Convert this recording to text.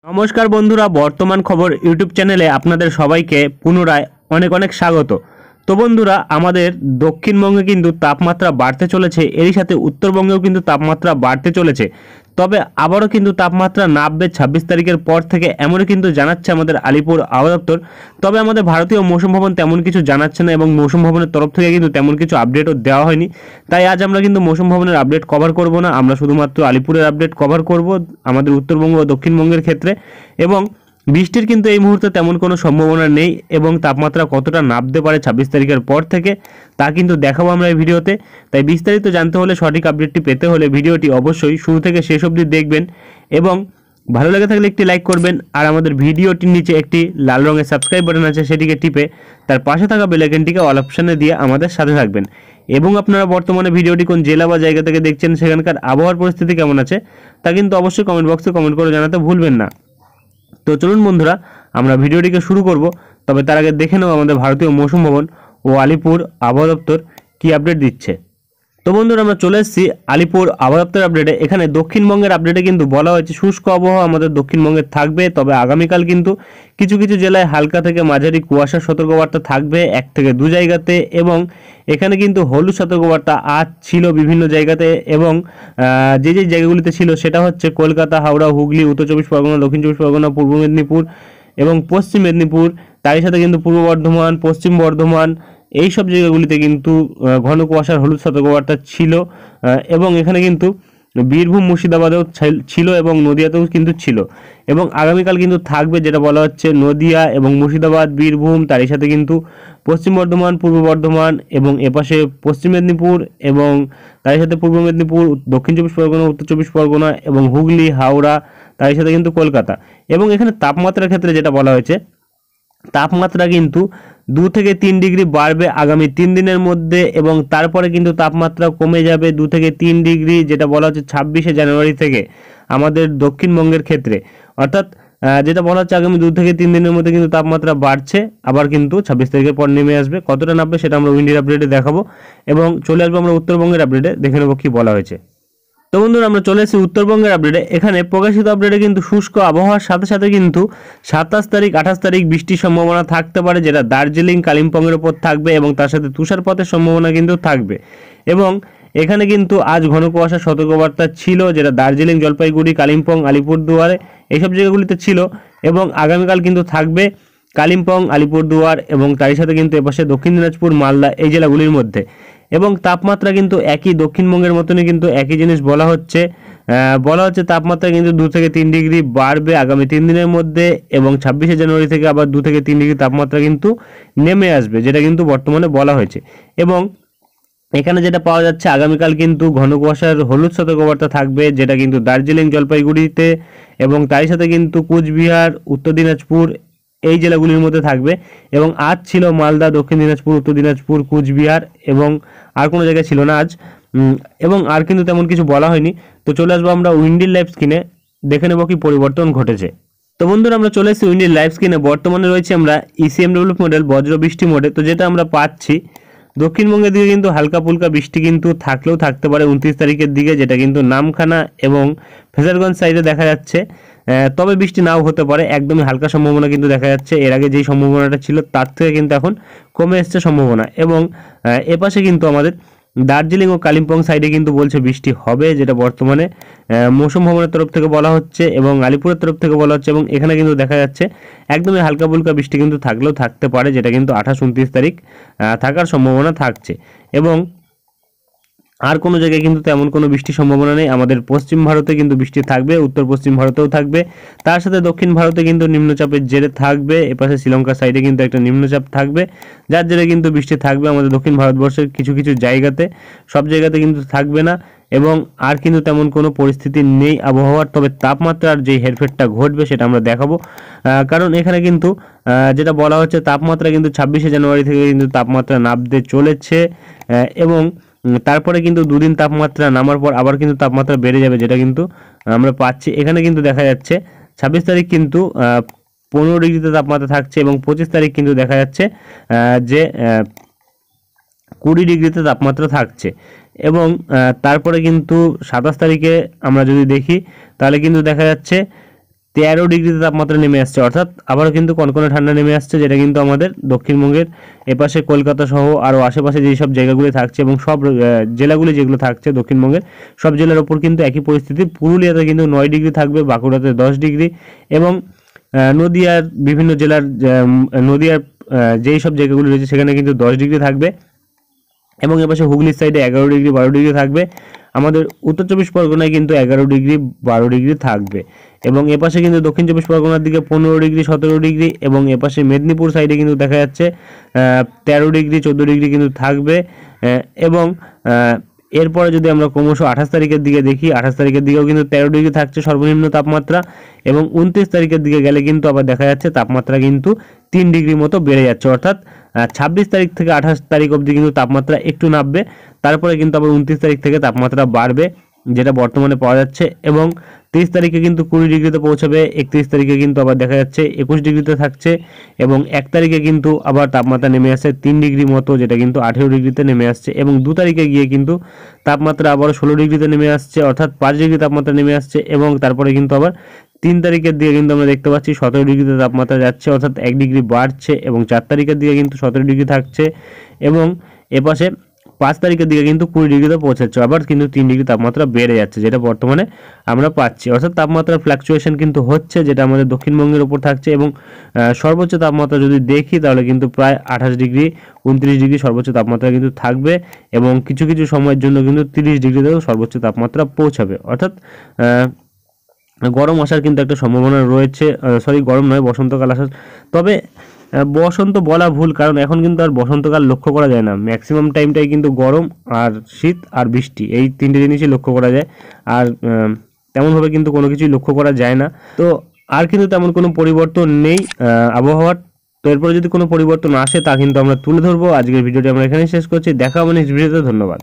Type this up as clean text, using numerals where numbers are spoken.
নমস্কার বন্ধুরা, বর্তমান খবর ইউটিউব চ্যানেলে আপনাদের সবাইকে পুনরায় অনেক অনেক স্বাগত। তো বন্ধুরা, আমাদের দক্ষিণবঙ্গে কিন্তু তাপমাত্রা বাড়তে চলেছে, এরই সাথে উত্তরবঙ্গেও কিন্তু তাপমাত্রা বাড়তে চলেছে। তবে আবারও কিন্তু তাপমাত্রা নামবে 26 তারিখের পর থেকে, এমনই কিন্তু জানাচ্ছে আমাদের আলিপুর আবহাওয়া দপ্তর। তবে আমাদের ভারতীয় মৌসুম ভবন তেমন কিছু জানাচ্ছে না এবং মৌসুম ভবনের তরফ থেকে কিন্তু তেমন কিছু আপডেটও দেওয়া হয়নি। তাই আজ আমরা কিন্তু মৌসুম ভবনের আপডেট কভার করব না, আমরা শুধুমাত্র আলিপুরের আপডেট কভার করব আমাদের উত্তরবঙ্গ ও দক্ষিণবঙ্গের ক্ষেত্রে। এবং বৃষ্টির কিন্তু এই মুহূর্তে তেমন কোনো সম্ভাবনা নেই এবং তাপমাত্রা কতটা নামতে পারে 26 তারিখের পর থেকে তা কিন্তু দেখাবো আমরা এই ভিডিওতে। তাই বিস্তারিত জানতে হলে, সঠিক আপডেটটি পেতে হলে ভিডিওটি অবশ্যই শুরু থেকে শেষ অবধি দেখবেন এবং ভালো লেগে থাকলে একটি লাইক করবেন। আর আমাদের ভিডিওটির নিচে একটি লাল রঙের সাবস্ক্রাইব বাটন আছে, সেটিকে টিপে তার পাশে থাকা বেল আইকনটিকে অল অপশানে দিয়ে আমাদের সাথে থাকবেন। এবং আপনারা বর্তমানে ভিডিওটি কোন জেলা বা জায়গা থেকে দেখছেন, সেখানকার আবহাওয়ার পরিস্থিতি কেমন আছে তা কিন্তু অবশ্যই কমেন্ট বক্সে কমেন্ট করে জানাতে ভুলবেন না। তো চলুন বন্ধুরা, আমরা ভিডিওটিকে শুরু করব। তবে তার আগে দেখে নেব আমাদের ভারতীয় মৌসুম ভবন ও আলিপুর আবহাওয়া দপ্তর কী আপডেট দিচ্ছে। তো বন্ধুরা, আমরা চলে এসেছি আলিপুর আবহাওয়া দপ্তর আপডেটে। এখানে দক্ষিণবঙ্গের আপডেটে কিন্তু বলা হয়েছে শুষ্ক আবহাওয়া আমাদের দক্ষিণবঙ্গে থাকবে। তবে আগামীকাল কিন্তু কিছু কিছু জেলায় হালকা থেকে মাঝারি কুয়াশার সতর্কবার্তা থাকবে 1 থেকে 2 জায়গাতে। এবং এখানে কিন্তু হলুদ সতর্কবার্তা আজ ছিল বিভিন্ন জায়গাতে এবং যে যে জায়গাগুলিতে ছিল সেটা হচ্ছে কলকাতা, হাওড়া, হুগলি, উত্তর 24 পরগনা, দক্ষিণ 24 পরগনা, পূর্ব মেদিনীপুর এবং পশ্চিম মেদিনীপুর। তারই সাথে কিন্তু পূর্ব বর্ধমান, পশ্চিম বর্ধমান, এই সব জায়গাগুলিতে কিন্তু ঘন কুয়াশার হলুদ সতর্কবার্তা ছিল। এবং এখানে কিন্তু বীরভূম, মুর্শিদাবাদেও ছিল এবং নদিয়াতেও কিন্তু ছিল। এবং আগামীকাল কিন্তু থাকবে, যেটা বলা হচ্ছে নদিয়া এবং মুর্শিদাবাদ, বীরভূম, তারই সাথে কিন্তু পশ্চিম বর্ধমান, পূর্ব বর্ধমান এবং এপাশে পশ্চিম মেদিনীপুর এবং তারই সাথে পূর্ব মেদিনীপুর, দক্ষিণ 24 পরগনা, উত্তর 24 পরগনা এবং হুগলি, হাওড়া, তারই সাথে কিন্তু কলকাতা। এবং এখানে তাপমাত্রার ক্ষেত্রে যেটা বলা হয়েছে, তাপমাত্রা কিন্তু 2 থেকে 3 ডিগ্রি বাড়বে আগামী 3 দিনের মধ্যে এবং তারপরে কিন্তু তাপমাত্রা কমে যাবে 2 থেকে 3 ডিগ্রি, যেটা বলা হচ্ছে 26শে জানুয়ারি থেকে আমাদের দক্ষিণবঙ্গের ক্ষেত্রে। অর্থাৎ যেটা বলা হচ্ছে আগামী 2 থেকে 3 দিনের মধ্যে কিন্তু তাপমাত্রা বাড়ছে, আবার কিন্তু 26 তারিখের পর নেমে আসবে। কতটা নামবে সেটা আমরা উইন্ডির আপডেটে দেখাবো এবং চলে আসবো আমরা উত্তরবঙ্গের আপডেটে, দেখে নেবো কী বলা হয়েছে। তো বন্ধুরা, আমরা চলে এসেছি উত্তরবঙ্গের আপডেটে। এখানে প্রকাশিত আপডেটে কিন্তু শুষ্ক আবহাওয়ার সাথে সাথে কিন্তু 27 তারিখ 28 তারিখ বৃষ্টির সম্ভাবনা থাকতে পারে, যেটা দার্জিলিং, কালিম্পংয়ের ওপর থাকবে এবং তার সাথে তুষারপাতের সম্ভাবনা কিন্তু থাকবে। এবং এখানে কিন্তু আজ ঘন কুয়াশার সতর্কবার্তা ছিল, যেটা দার্জিলিং, জলপাইগুড়ি, কালিম্পং, আলিপুরদুয়ারে এইসব জায়গাগুলিতে ছিল। এবং আগামীকাল কিন্তু থাকবে কালিম্পং, আলিপুরদুয়ার এবং তারই সাথে কিন্তু এপাশে দক্ষিণ দিনাজপুর, মালদা এই জেলাগুলির মধ্যে। এবং তাপমাত্রা কিন্তু একই, দক্ষিণবঙ্গের মতনই কিন্তু একই জিনিস বলা হচ্ছে। তাপমাত্রা কিন্তু 2 থেকে 3 ডিগ্রি বাড়বে আগামী 3 দিনের মধ্যে এবং 26শে জানুয়ারি থেকে আবার 2 থেকে 3 ডিগ্রি তাপমাত্রা কিন্তু নেমে আসবে, যেটা কিন্তু বর্তমানে বলা হয়েছে। এবং এখানে যেটা পাওয়া যাচ্ছে, আগামীকাল কিন্তু ঘন কুয়াশার হলুদ সতর্কবার্তা থাকবে, যেটা কিন্তু দার্জিলিং, জলপাইগুড়িতে এবং তারই সাথে কিন্তু কুচবিহার, উত্তর দিনাজপুর এই জেলাগুলির মধ্যে থাকবে। এবং আজ ছিল মালদা, দক্ষিণ দিনাজপুর, উত্তর দিনাজপুর, কুচবিহার এবং আর কোনো জায়গায় ছিল না আজ। এবং আর কিন্তু তেমন কিছু বলা হয়নি। তো চলে আসবো আমরা উইন্ডির লাইভ স্ক্রিনে, দেখে নেবো কি পরিবর্তন ঘটেছে। তো বন্ধুরা, আমরা চলে এসেছি উইন্ডির লাইভ স্ক্রিনে। বর্তমানে রয়েছে আমরা ECMW মডেল বজ্র বৃষ্টি মোডে। তো যেটা আমরা পাচ্ছি, দক্ষিণবঙ্গের দিকে কিন্তু হালকা ফুলকা বৃষ্টি কিন্তু থাকলেও থাকতে পারে 29 তারিখের দিকে, যেটা কিন্তু নামখানা এবং ফেজারগঞ্জ সাইডে দেখা যাচ্ছে। তবে বৃষ্টি নাও হতে পারে, একদমই হালকা সম্ভাবনা কিন্তু দেখা যাচ্ছে। এর আগে যেই সম্ভাবনাটা ছিল তার থেকে কিন্তু এখন কমে এসছে সম্ভাবনা। এবং এপাশে কিন্তু আমাদের দার্জিলিং ও কালিম্পং সাইডে কিন্তু বলছে বৃষ্টি হবে, যেটা বর্তমানে মৌসুম ভবনের তরফ থেকে বলা হচ্ছে এবং আলিপুরের তরফ থেকে বলা হচ্ছে। এবং এখানে কিন্তু দেখা যাচ্ছে একদমই হালকা ফুলকা বৃষ্টি কিন্তু থাকলেও থাকতে পারে, যেটা কিন্তু 28-29 তারিখ থাকার সম্ভাবনা থাকছে। এবং আর কোনো জায়গায় কিন্তু তেমন কোনো বৃষ্টির সম্ভাবনা নেই। আমাদের পশ্চিম ভারতে কিন্তু বৃষ্টি থাকবে, উত্তর পশ্চিম ভারতেও থাকবে, তার সাথে দক্ষিণ ভারতে কিন্তু নিম্নচাপের জেরে থাকবে। এপাশে শ্রীলঙ্কার সাইডে কিন্তু একটা নিম্নচাপ থাকবে, যার জেরে কিন্তু বৃষ্টি থাকবে আমাদের দক্ষিণ ভারতবর্ষের কিছু কিছু জায়গাতে, সব জায়গাতে কিন্তু থাকবে না। এবং আর কিন্তু তেমন কোনো পরিস্থিতি নেই আবহাওয়ার। তবে তাপমাত্রার যে হেরফেরটা ঘটবে সেটা আমরা দেখাবো, কারণ এখানে কিন্তু যেটা বলা হচ্ছে, তাপমাত্রা কিন্তু 26শে জানুয়ারি থেকে কিন্তু তাপমাত্রা নামতে চলেছে। এবং তারপরে কিন্তু 2 দিন তাপমাত্রা নামার পর আবার কিন্তু তাপমাত্রা বেড়ে যাবে, যেটা কিন্তু আমরা পাচ্ছি। এখানে কিন্তু দেখা যাচ্ছে 26 তারিখ কিন্তু 15 ডিগ্রিতে তাপমাত্রা থাকছে এবং 25 তারিখ কিন্তু দেখা যাচ্ছে যে 20 ডিগ্রিতে তাপমাত্রা থাকছে। এবং তারপরে কিন্তু 27 তারিখে আমরা যদি দেখি, তাহলে কিন্তু দেখা যাচ্ছে 13 ডিগ্রিতে তাপমাত্রা নেমে আসছে, অর্থাৎ আবারও কিন্তু কনকনে ঠান্ডা নেমে আসছে, যেটা কিন্তু আমাদের দক্ষিণবঙ্গের এপাশে কলকাতা সহ আরও আশেপাশে যেই সব জায়গাগুলি থাকছে এবং সব জেলাগুলি যেগুলো থাকছে দক্ষিণবঙ্গের সব জেলার ওপর কিন্তু একই পরিস্থিতি। পুরুলিয়াতে কিন্তু 9 ডিগ্রি থাকবে, বাঁকুড়াতে 10 ডিগ্রি এবং নদিয়ার বিভিন্ন জেলার নদিয়ার যেই সব জায়গাগুলি রয়েছে সেখানে কিন্তু 10 ডিগ্রি থাকবে এবং এপাশে হুগলির সাইডে 11 ডিগ্রি 12 ডিগ্রি থাকবে। আমাদের উত্তর চব্বিশ পরগনায় কিন্তু 11 ডিগ্রি 12 ডিগ্রি থাকবে এবং এপাশে কিন্তু দক্ষিণ চব্বিশ পরগনার দিকে 15 ডিগ্রি 17 ডিগ্রি এবং এপাশে মেদিনীপুর সাইডে কিন্তু দেখা যাচ্ছে 13 ডিগ্রি 14 ডিগ্রি কিন্তু থাকবে। এবং এরপরে যদি আমরা ক্রমশ 28 তারিখের দিকে দেখি, 28 তারিখের দিকেও কিন্তু 13 ডিগ্রি থাকছে সর্বনিম্ন তাপমাত্রা এবং 29 তারিখের দিকে গেলে কিন্তু আবার দেখা যাচ্ছে তাপমাত্রা কিন্তু 3 ডিগ্রি মতো বেড়ে যাচ্ছে, অর্থাৎ 26 তারিখ থেকে 28 তারিখ অবধি কিন্তু তাপমাত্রা একটু নামবে, তারপরে কিন্তু আবার 29 তারিখ থেকে তাপমাত্রা বাড়বে, যেটা বর্তমানে পাওয়া যাচ্ছে এবং 23 তারিখে কিন্তু 20 ডিগ্রিতে পৌঁছাবে, 31 তারিখে কিন্তু আবার দেখা যাচ্ছে 21 ডিগ্রিতে থাকছে এবং 1 তারিখে কিন্তু আবার তাপমাত্রা নেমে আসছে 3 ডিগ্রি মতো, যেটা কিন্তু 18 ডিগ্রিতে নেমে আসছে এবং 2 তারিখে গিয়ে কিন্তু তাপমাত্রা আবার 16 ডিগ্রিতে নেমে আসছে, অর্থাৎ 5 ডিগ্রি তাপমাত্রা নেমে আসছে এবং তারপরে কিন্তু আবার 3 তারিখের দিকে কিন্তু আমরা দেখতে পাচ্ছি 17 ডিগ্রিতে তাপমাত্রা যাচ্ছে, অর্থাৎ 1 ডিগ্রি বাড়ছে এবং 4 তারিখের দিকে কিন্তু 17 ডিগ্রি থাকছে এবং এপাশে 5 তারিখের দিকে কিন্তু 20 ডিগ্রিতে পৌঁছাচ্ছে, আবার কিন্তু 3 ডিগ্রি তাপমাত্রা বেড়ে যাচ্ছে, যেটা বর্তমানে আমরা পাচ্ছি। অর্থাৎ তাপমাত্রার ফ্ল্যাকচুয়েশন কিন্তু হচ্ছে, যেটা আমাদের দক্ষিণবঙ্গের উপর থাকছে এবং সর্বোচ্চ তাপমাত্রা যদি দেখি তাহলে কিন্তু প্রায় 28 ডিগ্রি 29 ডিগ্রি সর্বোচ্চ তাপমাত্রা কিন্তু থাকবে এবং কিছু কিছু সময়ের জন্য কিন্তু 30 ডিগ্রিতেও সর্বোচ্চ তাপমাত্রা পৌঁছাবে, অর্থাৎ গরম আসার কিন্তু একটা সম্ভাবনা রয়েছে। গরম নয়, বসন্তকাল আসার। তবে বসন্ত বলা ভুল, কারণ এখন কিন্তু আর বসন্তকাল লক্ষ্য করা যায় না, ম্যাক্সিমাম টাইমটাই কিন্তু গরম আর শীত আর বৃষ্টি, এই তিনটে জিনিসই লক্ষ্য করা যায়, আর তেমনভাবে কিন্তু কোনো কিছুই লক্ষ্য করা যায় না। তো আর কিন্তু তেমন কোনো পরিবর্তন নেই আবহাওয়ার। তো এরপরে যদি কোনো পরিবর্তন আসে তা কিন্তু আমরা তুলে ধরবো। আজকের ভিডিওটি আমরা এখানেই শেষ করছি, দেখা হবে নেক্সট ভিডিওতে। ধন্যবাদ।